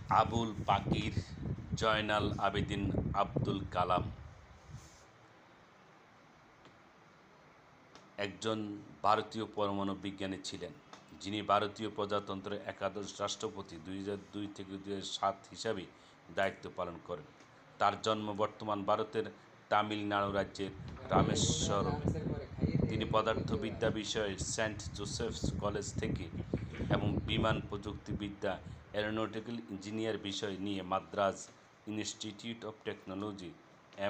আবুল পাকির জয়নাল আবেদিন আব্দুল কালাম একজন ভারতীয় পরমাণু বিজ্ঞানী ছিলেন, যিনি ভারতীয় প্রজাতন্ত্রের একাদশ রাষ্ট্রপতি 2002 থেকে 2007 হিসাবে দায়িত্ব পালন করেন। তার জন্ম বর্তমান ভারতের তামিলনাড়ু রাজ্যের রামেশ্বরমে। তিনি পদার্থবিদ্যা বিষয়ে সেন্ট জোসেফস কলেজ থেকে এবং বিমান প্রযুক্তিবিদ্যা এরোনটিক্যাল ইঞ্জিনিয়ার বিষয় নিয়ে Madras institute of technology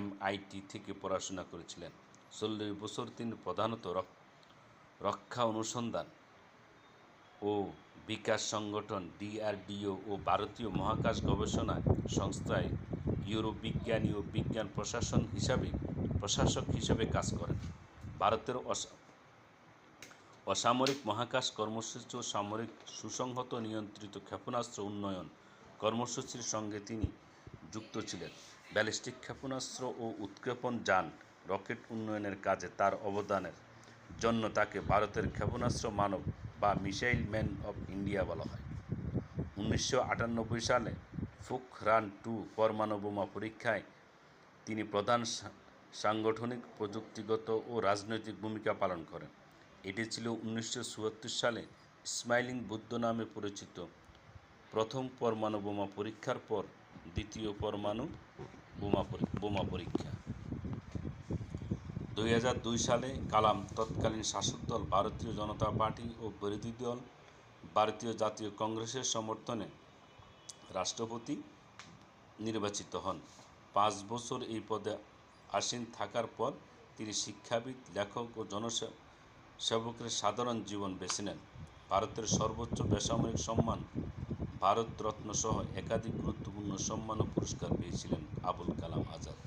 MIT থেকে পড়াশোনা করেছিলেন। 40 বছর তিনি প্রধানত রক্ষা অনুসন্ধান ও বিকাশ সংগঠন DRDO ও ভারতীয় মহাকাশ গবেষণা সংস্থায় ইউরো বিজ্ঞানী ও বিজ্ঞান প্রশাসক হিসাবে কাজ করেন। ভারতের অসামরিক মহাকাশ কর্মসূচি ও সামরিক সুসংহত নিয়ন্ত্রিত ক্ষেপণাস্ত্র উন্নয়ন কর্মসূচির সঙ্গে তিনি যুক্ত ছিলেন। ব্যালিস্টিক ক্ষেপণাস্ত্র ও উৎক্ষেপণ যান রকেট উন্নয়নের কাজে তার অবদানের জন্য তাকে ভারতের ক্ষেপণাস্ত্র মানব বা মিসাইল ম্যান অফ ইন্ডিয়া বলা হয়। 1998 সালে পোখরান-2 পরমাণু বোমা পরীক্ষায় তিনি প্রধান সাংগঠনিক, প্রযুক্তিগত ও রাজনৈতিক ভূমিকা পালন করেন। এটি ছিল 1974 সালে স্মাইলিং বুদ্ধ নামে পরিচিত প্রথম পরমাণু বোমা পরীক্ষার পর দ্বিতীয় পরমাণু বোমা পরীক্ষা। 2002 সালে কালাম তৎকালীন শাসক দল ভারতীয় জনতা পার্টি ও বিরোধী দল ভারতীয় জাতীয় কংগ্রেসের সমর্থনে রাষ্ট্রপতি নির্বাচিত হন। 5 বছর এই পদে আসীন থাকার পর তিনি শিক্ষাবিদ, লেখক ও জনসেবকের সাধারণ জীবন বেছে নেন। ভারতের সর্বোচ্চ বেসামরিক সম্মান ভারত রত্ন সহ একাধিক গুরুত্বপূর্ণ সম্মান ও পুরস্কার পেয়েছিলেন আবুল কালাম আজাদ।